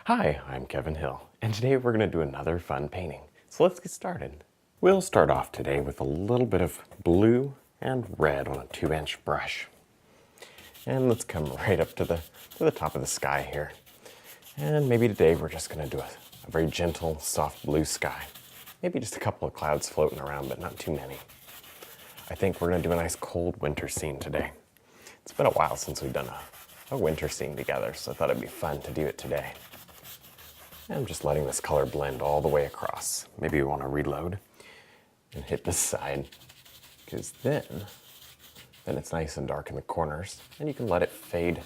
Hi, I'm Kevin Hill, and today we're going to do another fun painting. So let's get started. We'll start off today with a little bit of blue and red on a 2-inch brush. And let's come right up to the top of the sky here. And maybe today we're just going to do a very gentle, soft blue sky. Maybe just a couple of clouds floating around, but not too many. I think we're going to do a nice cold winter scene today. It's been a while since we've done a winter scene together, so I thought it'd be fun to do it today. I'm just letting this color blend all the way across. Maybe you want to reload and hit this side, because then it's nice and dark in the corners, and you can let it fade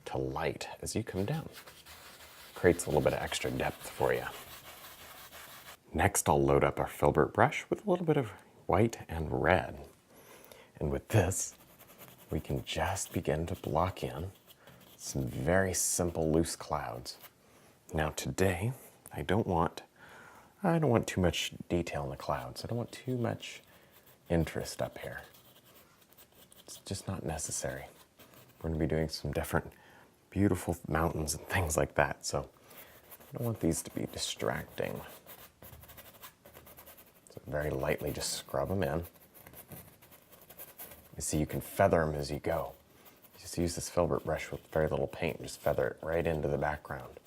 to light as you come down. Creates a little bit of extra depth for you. Next, I'll load up our filbert brush with a little bit of white and red. And with this, we can just begin to block in some very simple loose clouds. Now today, I don't want too much detail in the clouds. I don't want too much interest up here. It's just not necessary. We're going to be doing some different beautiful mountains and things like that, so I don't want these to be distracting. So very lightly just scrub them in. You see, you can feather them as you go. Just use this filbert brush with very little paint, just feather it right into the background.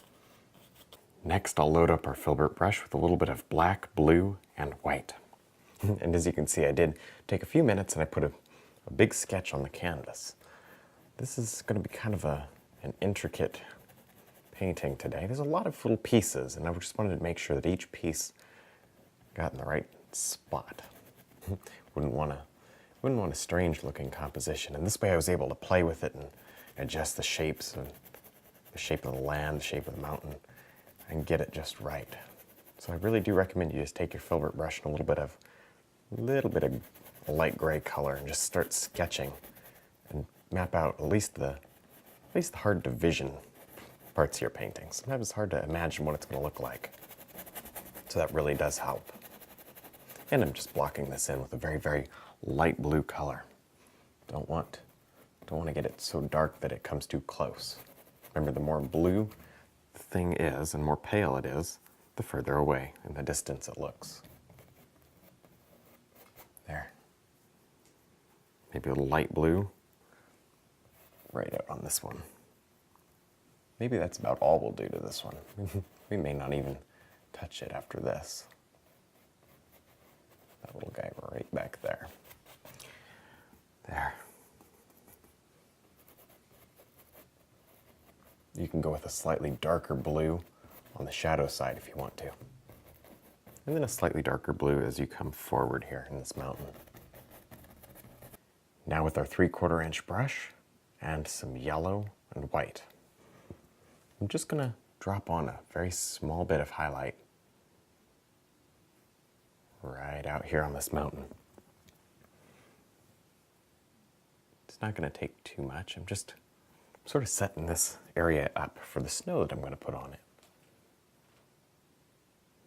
Next, I'll load up our filbert brush with a little bit of black, blue, and white. And as you can see, I did take a few minutes and I put a big sketch on the canvas. This is going to be kind of an intricate painting today. There's a lot of little pieces, and I just wanted to make sure that each piece got in the right spot. Wouldn't want a strange looking composition. And this way I was able to play with it and adjust the shapes and the shape of the land, the shape of the mountain, and get it just right. So I really do recommend you just take your filbert brush and a little bit of light gray color and just start sketching and map out at least the hard to vision parts of your painting. Sometimes it's hard to imagine what it's going to look like. So that really does help. And I'm just blocking this in with a very, very light blue color. Don't want to get it so dark that it comes too close. Remember, the more blue the thing is and more pale it is, the further away in the distance it looks. There. Maybe a light blue right out on this one. Maybe that's about all we'll do to this one. We may not even touch it after this. That little guy right back there. There. You can go with a slightly darker blue on the shadow side if you want to. And then a slightly darker blue as you come forward here in this mountain. Now with our 3/4 inch brush and some yellow and white, I'm just going to drop on a very small bit of highlight right out here on this mountain. It's not going to take too much. I'm just sort of setting this area up for the snow that I'm going to put on it.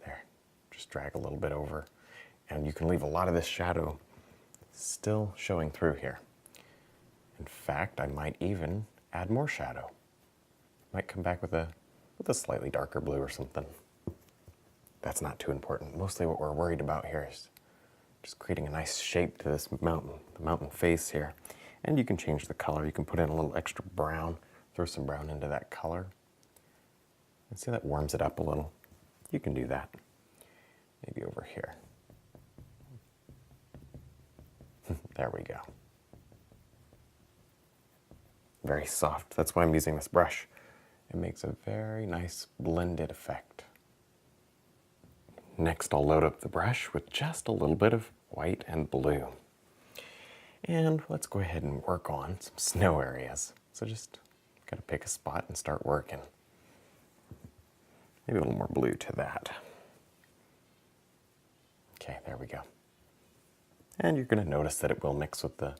There. Just drag a little bit over, and you can leave a lot of this shadow still showing through here. In fact, I might even add more shadow. Might come back with a slightly darker blue or something. That's not too important. Mostly what we're worried about here is just creating a nice shape to this mountain, the mountain face here. And you can change the color. You can put in a little extra brown, throw some brown into that color. And see, that warms it up a little. You can do that. Maybe over here. There we go. Very soft. That's why I'm using this brush. It makes a very nice blended effect. Next, I'll load up the brush with just a little bit of white and blue. And let's go ahead and work on some snow areas. So just gotta pick a spot and start working. Maybe a little more blue to that. Okay, there we go. And you're gonna notice that it will mix with the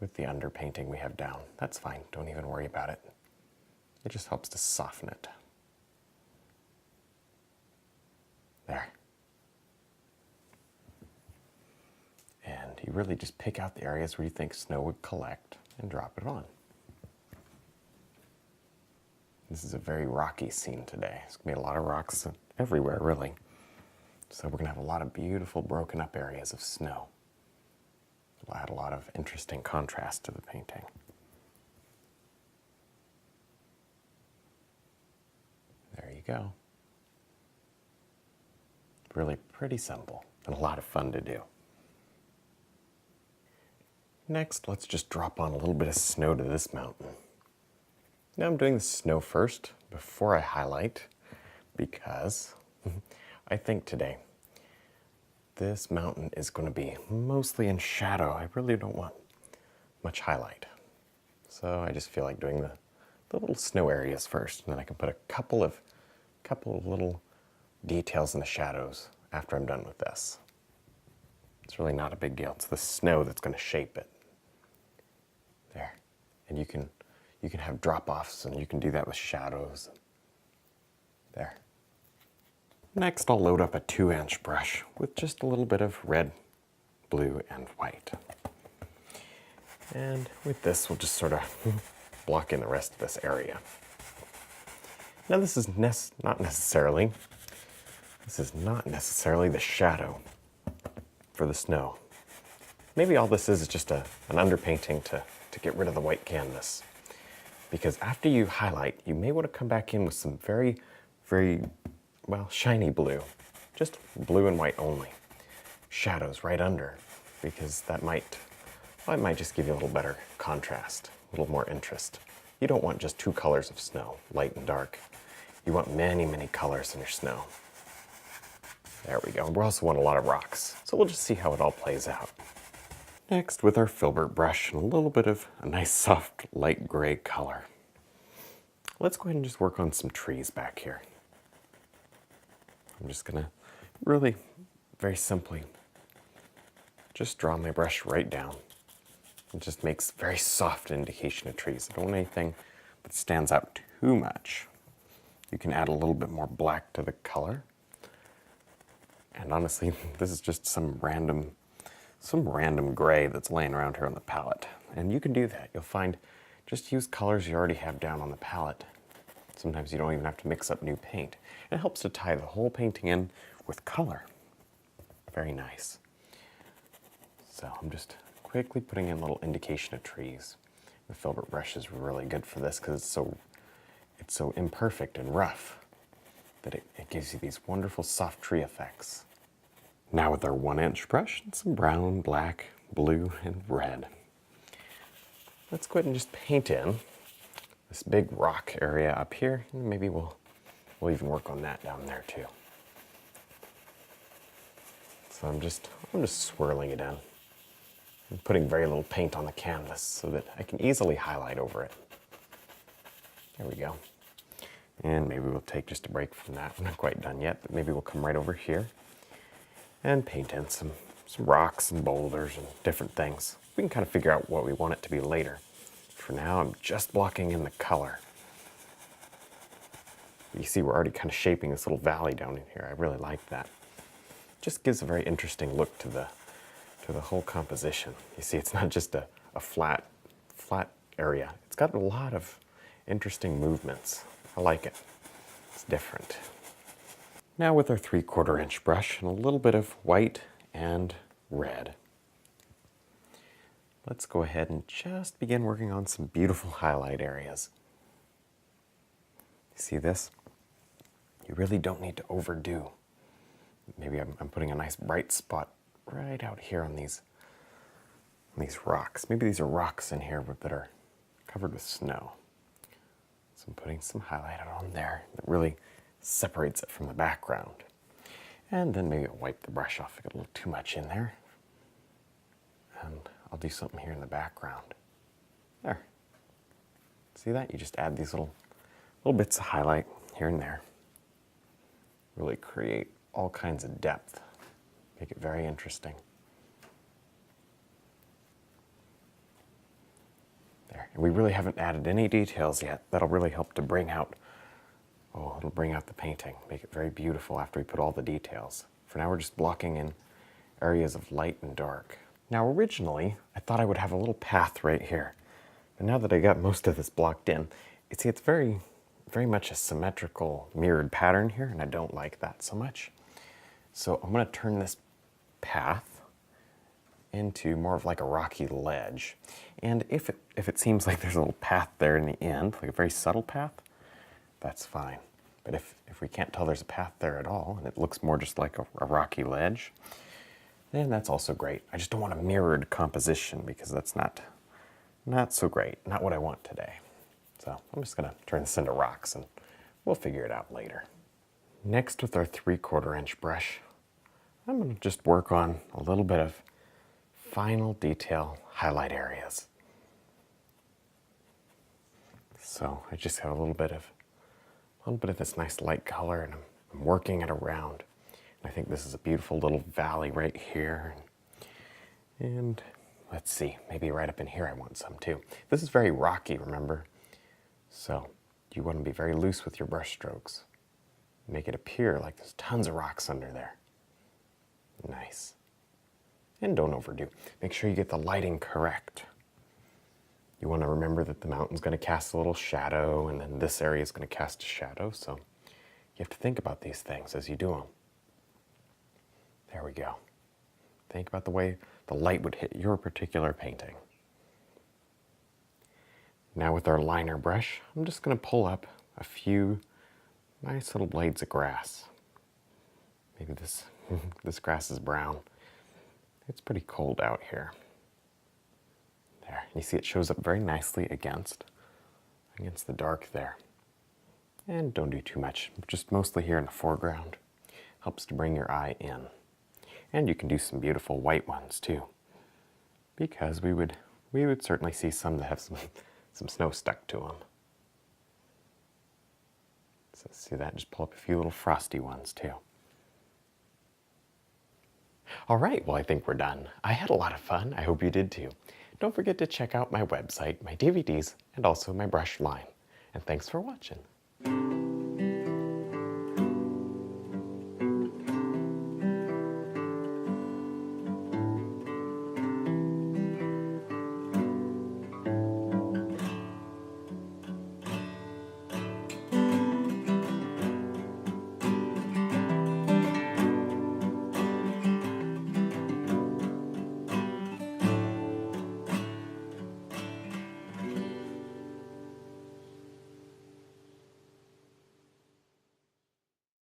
underpainting we have down. That's fine, don't even worry about it. It just helps to soften it. There. And you really just pick out the areas where you think snow would collect and drop it on. This is a very rocky scene today. There's going to be a lot of rocks everywhere, really. So we're going to have a lot of beautiful broken up areas of snow. It'll add a lot of interesting contrast to the painting. There you go. Really pretty simple and a lot of fun to do. Next, let's just drop on a little bit of snow to this mountain. Now I'm doing the snow first before I highlight because I think today this mountain is going to be mostly in shadow. I really don't want much highlight. So I just feel like doing the little snow areas first, and then I can put a couple of little details in the shadows after I'm done with this. It's really not a big deal. It's the snow that's going to shape it. There. And you can have drop-offs, and you can do that with shadows. There. Next, I'll load up a 2-inch brush with just a little bit of red, blue, and white. And with this, we'll just sort of block in the rest of this area. Now this is not necessarily the shadow for the snow. Maybe all this is just an underpainting to get rid of the white canvas. Because after you highlight, you may want to come back in with some very, very, well, shiny blue. Just blue and white only. Shadows right under, because that might just give you a little better contrast, a little more interest. You don't want just 2 colors of snow, light and dark. You want many, many colors in your snow. There we go. We also want a lot of rocks. So we'll just see how it all plays out. Next, with our filbert brush and a little bit of a nice soft light gray color, let's go ahead and just work on some trees back here. I'm just gonna really, very simply, just draw my brush right down. It just makes very soft indication of trees. I don't want anything that stands out too much. You can add a little bit more black to the color. And honestly, this is just some random gray that's laying around here on the palette. And you can do that. You'll find, just use colors you already have down on the palette. Sometimes you don't even have to mix up new paint. It helps to tie the whole painting in with color. Very nice. So I'm just quickly putting in a little indication of trees. The filbert brush is really good for this because it's so imperfect and rough that it gives you these wonderful soft tree effects. Now with our 1-inch brush and some brown, black, blue, and red, let's go ahead and just paint in this big rock area up here. And maybe we'll even work on that down there too. So I'm just swirling it in. I'm putting very little paint on the canvas so that I can easily highlight over it. There we go. And maybe we'll take just a break from that. I'm not quite done yet, but maybe we'll come right over here and paint in some rocks and boulders and different things. We can kind of figure out what we want it to be later. For now, I'm just blocking in the color. You see we're already kind of shaping this little valley down in here. I really like that. Just gives a very interesting look to the whole composition. You see, it's not just a flat area. It's got a lot of interesting movements. I like it. It's different. Now with our 3/4-inch brush and a little bit of white and red, let's go ahead and just begin working on some beautiful highlight areas. You see this? You really don't need to overdo. Maybe I'm putting a nice bright spot right out here on these rocks. Maybe these are rocks in here that are covered with snow. So I'm putting some highlight on there that really separates it from the background. And then maybe I'll wipe the brush off. I got a little too much in there. And I'll do something here in the background. There. See that? You just add these little bits of highlight here and there. Really create all kinds of depth. Make it very interesting. There. And we really haven't added any details yet. That'll really help to bring out, it'll bring out the painting. Make it very beautiful after we put all the details. For now, we're just blocking in areas of light and dark. Now, originally, I thought I would have a little path right here. But now that I got most of this blocked in, see, it's very very much a symmetrical mirrored pattern here, and I don't like that so much. So I'm going to turn this path into more of like a rocky ledge. And if it seems like there's a little path there in the end, like a very subtle path, that's fine. But if we can't tell there's a path there at all, and it looks more just like a rocky ledge, then that's also great. I just don't want a mirrored composition because that's not so great, not what I want today. So I'm just gonna turn this into rocks and we'll figure it out later. Next, with our 3/4 inch brush, I'm gonna just work on a little bit of final detail highlight areas. So I just have a little bit of this nice light color, and I'm working it around. And I think this is a beautiful little valley right here. And let's see, maybe right up in here I want some too. This is very rocky, remember? So you want to be very loose with your brush strokes. Make it appear like there's tons of rocks under there. Nice. And don't overdo. Make sure you get the lighting correct. You want to remember that the mountain's going to cast a little shadow, and then this area is going to cast a shadow, so you have to think about these things as you do them. There we go. Think about the way the light would hit your particular painting. Now with our liner brush, I'm just going to pull up a few nice little blades of grass. Maybe this, this grass is brown. It's pretty cold out here. There, you see it shows up very nicely against the dark there. And don't do too much, just mostly here in the foreground. Helps to bring your eye in. And you can do some beautiful white ones too, because we would certainly see some that have some snow stuck to them. So see that? Just pull up a few little frosty ones too. All right, well, I think we're done. I had a lot of fun. I hope you did too. Don't forget to check out my website, my DVDs, and also my brush line. And thanks for watching.